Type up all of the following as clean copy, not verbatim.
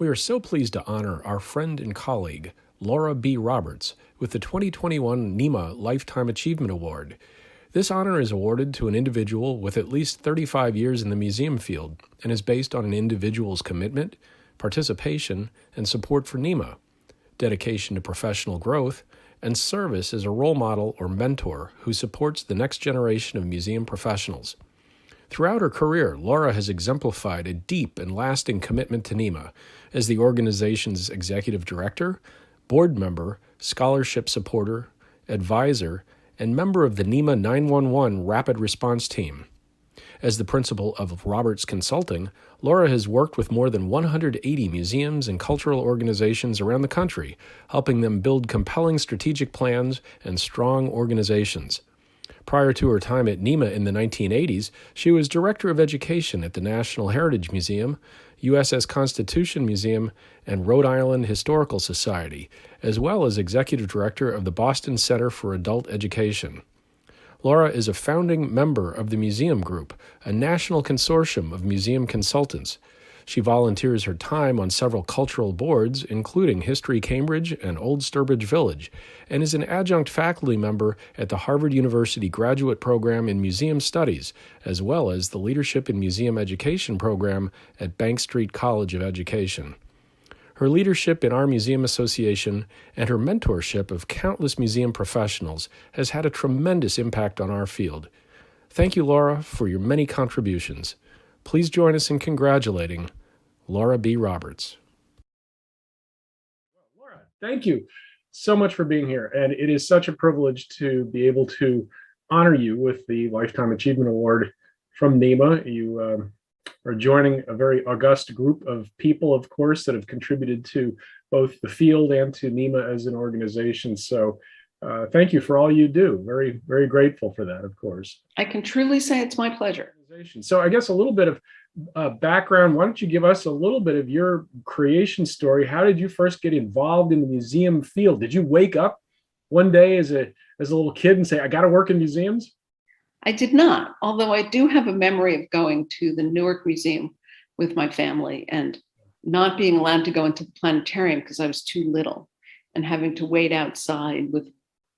We are so pleased to honor our friend and colleague, Laura B. Roberts, with the 2021 NEMA Lifetime Achievement Award. This honor is awarded to an individual with at least 35 years in the museum field and is based on an individual's commitment, participation, and support for NEMA, dedication to professional growth, and service as a role model or mentor who supports the next generation of museum professionals. Throughout her career, Laura has exemplified a deep and lasting commitment to NEMA as the organization's executive director, board member, scholarship supporter, advisor, and member of the NEMA 911 Rapid Response Team. As the principal of Roberts Consulting, Laura has worked with more than 180 museums and cultural organizations around the country, helping them build compelling strategic plans and strong organizations. Prior to her time at NEMA in the 1980s, she was Director of Education at the National Heritage Museum, USS Constitution Museum, and Rhode Island Historical Society, as well as Executive Director of the Boston Center for Adult Education. Laura is a founding member of the Museum Group, a national consortium of museum consultants. She volunteers her time on several cultural boards, including History Cambridge and Old Sturbridge Village, and is an adjunct faculty member at the Harvard University Graduate Program in Museum Studies, as well as the Leadership in Museum Education program at Bank Street College of Education. Her leadership in our museum association and her mentorship of countless museum professionals has had a tremendous impact on our field. Thank you, Laura, for your many contributions. Please join us in congratulating Laura B. Roberts. Laura, thank you so much for being here. And it is such a privilege to be able to honor you with the Lifetime Achievement Award from NEMA. You are joining a very august group of people, of course, that have contributed to both the field and to NEMA as an organization. So thank you for all you do. Very, very grateful for that, of course. I can truly say it's my pleasure. So I guess a little bit of background. Why don't you give us a little bit of your creation story? How did you first get involved in the museum field? Did you wake up one day as a little kid and say, I got to work in museums? I did not, although I do have a memory of going to the Newark Museum with my family and not being allowed to go into the planetarium because I was too little and having to wait outside with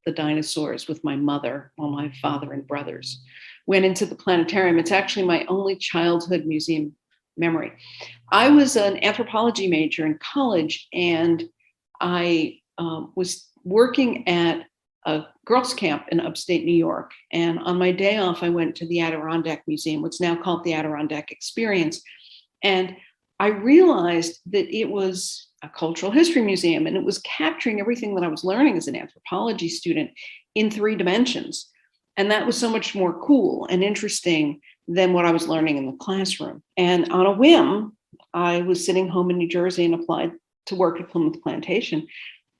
the dinosaurs with my mother while my father and brothers went into the planetarium. It's actually my only childhood museum memory. I was an anthropology major in college, and I was working at a girls' camp in upstate New York. And on my day off, I went to the Adirondack Museum, what's now called the Adirondack Experience. And I realized that it was a cultural history museum, and it was capturing everything that I was learning as an anthropology student in 3 dimensions. And that was so much more cool and interesting than what I was learning in the classroom. And on a whim, I was sitting home in New Jersey and applied to work at Plymouth Plantation,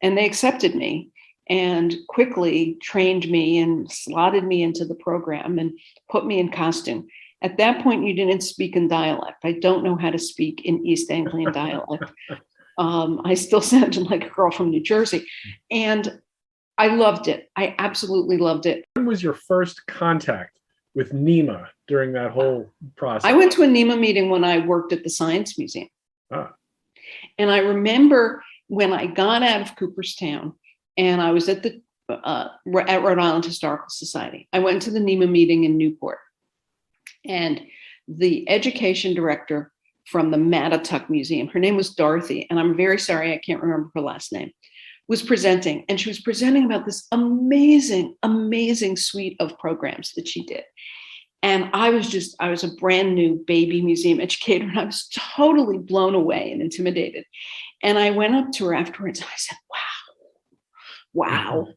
and they accepted me and quickly trained me and slotted me into the program and put me in costume. At that point, you didn't speak in dialect. I don't know how to speak in East Anglian dialect. I still sounded like a girl from New Jersey. And I loved it. I absolutely loved it. When was your first contact with NEMA during that whole process? I went to a NEMA meeting when I worked at the Science Museum. And I remember when I got out of Cooperstown and I was at Rhode Island Historical Society, I went to the NEMA meeting in Newport. And the education director from the Mattituck Museum, her name was Dorothy, and I'm very sorry I can't remember her last name, was presenting. And she was presenting about this amazing, amazing suite of programs that she did. And I was a brand new baby museum educator, and I was totally blown away and intimidated. And I went up to her afterwards and I said, wow,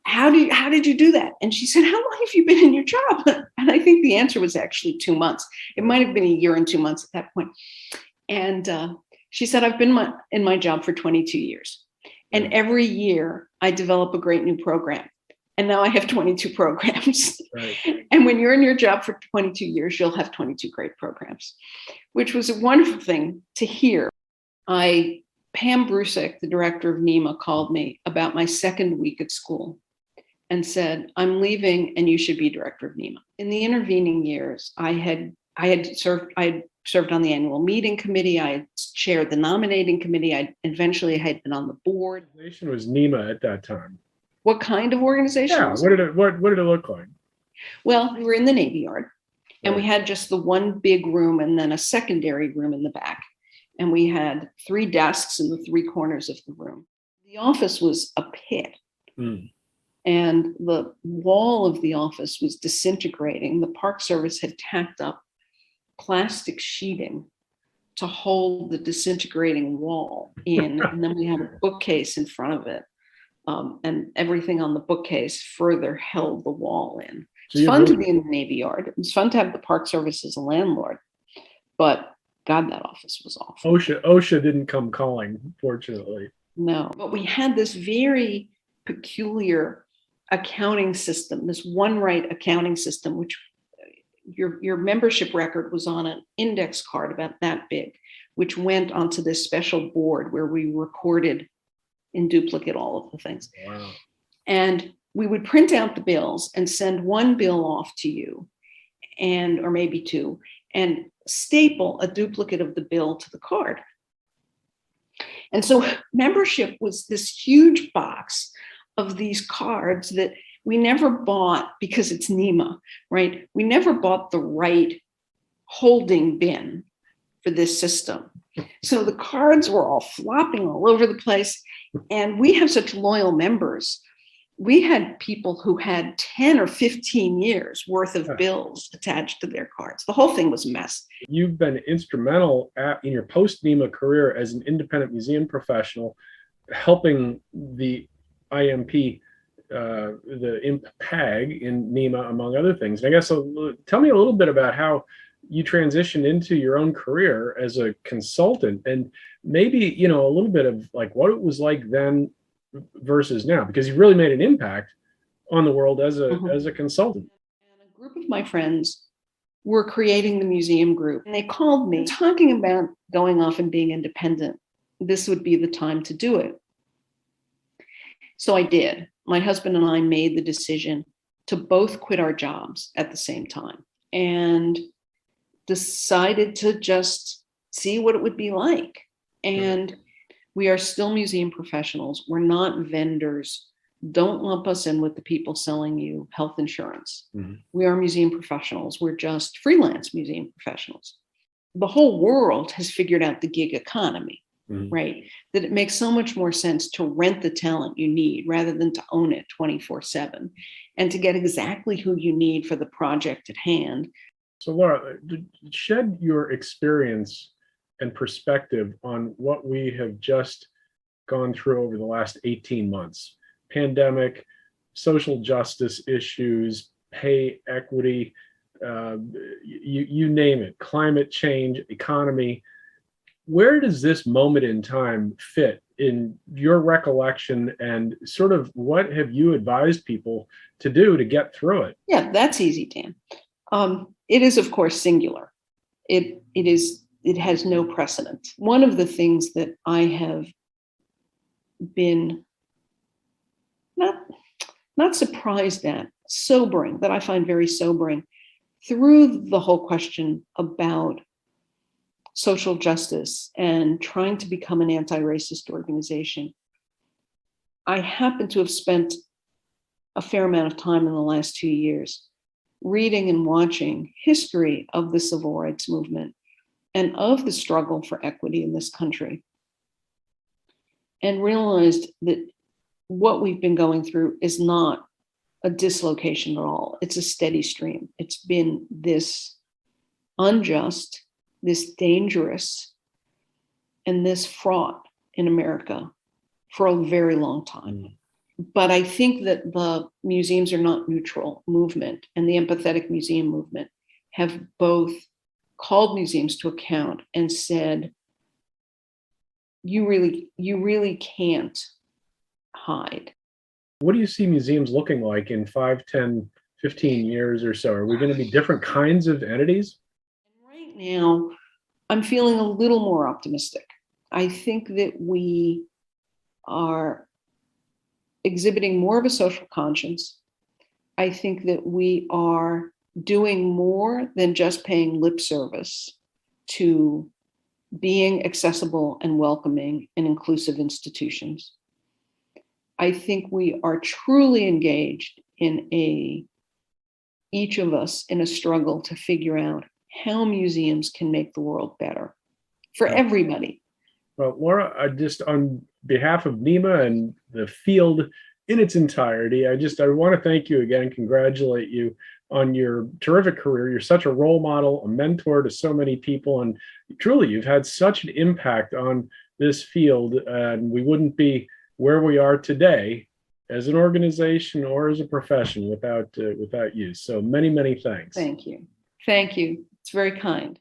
how did you do that? And she said, how long have you been in your job? And I think the answer was actually 2 months. It might've been a year and 2 months at that point. And she said, I've been in my job for 22 years. And every year I develop a great new program. And now I have 22 programs. Right. And when you're in your job for 22 years, you'll have 22 great programs, which was a wonderful thing to hear. Pam Brusek, the director of NEMA, called me about my second week at school and said, I'm leaving and you should be director of NEMA. In the intervening years, I had served on the annual meeting committee. I chaired the nominating committee. I eventually had been on the board. The organization was NEMA at that time. What kind of organization? Yeah. What did it look like? Well, we were in the Navy Yard, and Right. we had just the one big room and then a secondary room in the back. And we had 3 desks in the 3 corners of the room. The office was a pit. Mm. And the wall of the office was disintegrating. The Park Service had tacked up plastic sheeting to hold the disintegrating wall in. And then we had a bookcase in front of it. And everything on the bookcase further held the wall in. So It's fun to be in the Navy Yard. It was fun to have the Park Service as a landlord. But God, that office was awful. OSHA didn't come calling, fortunately. No, but we had this very peculiar accounting system, this OneWrite accounting system, which your membership record was on an index card about that big, which went onto this special board where we recorded in duplicate all of the things. Wow. And we would print out the bills and send one bill off to you, or maybe 2, and staple a duplicate of the bill to the card. And so membership was this huge box of these cards that we never bought because it's NEMA, right? We never bought the right holding bin for this system. So the cards were all flopping all over the place. And we have such loyal members. We had people who had 10 or 15 years worth of bills attached to their cards. The whole thing was a mess. You've been instrumental in your post-NEMA career as an independent museum professional, helping the IMP, the IMPAG in NEMA, among other things. And I guess tell me a little bit about how you transitioned into your own career as a consultant, and maybe, a little bit of like what it was like then versus now, because you really made an impact on the world as a consultant. And a group of my friends were creating the museum group, and they called me talking about going off and being independent. This would be the time to do it. So I did. My husband and I made the decision to both quit our jobs at the same time and decided to just see what it would be like. And we are still museum professionals. We're not vendors. Don't lump us in with the people selling you health insurance. Mm-hmm. We are museum professionals. We're just freelance museum professionals. The whole world has figured out the gig economy, mm-hmm. right? That it makes so much more sense to rent the talent you need rather than to own it 24/7, and to get exactly who you need for the project at hand. So Laura, shed your experience and perspective on what we have just gone through over the last 18 months. Pandemic, social justice issues, pay equity, you name it, climate change, economy. Where does this moment in time fit in your recollection, and sort of what have you advised people to do to get through it? Yeah, that's easy, Dan. It is, of course, singular. It has no precedent. One of the things that I have been not surprised at, sobering, that I find very sobering, through the whole question about social justice and trying to become an anti-racist organization. I happen to have spent a fair amount of time in the last 2 years reading and watching history of the civil rights movement and of the struggle for equity in this country, and realized that what we've been going through is not a dislocation at all. It's a steady stream. It's been this unjust, this dangerous, and this fraught in America for a very long time. Mm. But I think that the Museums Are Not Neutral movement and the Empathetic Museum movement have both called museums to account and said, you really can't hide. What do you see museums looking like in 5, 10, 15 years or so? Are we going to be different kinds of entities? Right now, I'm feeling a little more optimistic. I think that we are exhibiting more of a social conscience. I think that we are doing more than just paying lip service to being accessible and welcoming and inclusive institutions. I think we are truly engaged in each of us in a struggle to figure out how museums can make the world better for everybody. Well, Laura, I just, on behalf of NEMA and the field in its entirety, I want to thank you again and congratulate you on your terrific career. You're such a role model, a mentor to so many people, and truly, you've had such an impact on this field, and we wouldn't be where we are today as an organization or as a profession without you. So many, many thanks. Thank you. Thank you. It's very kind.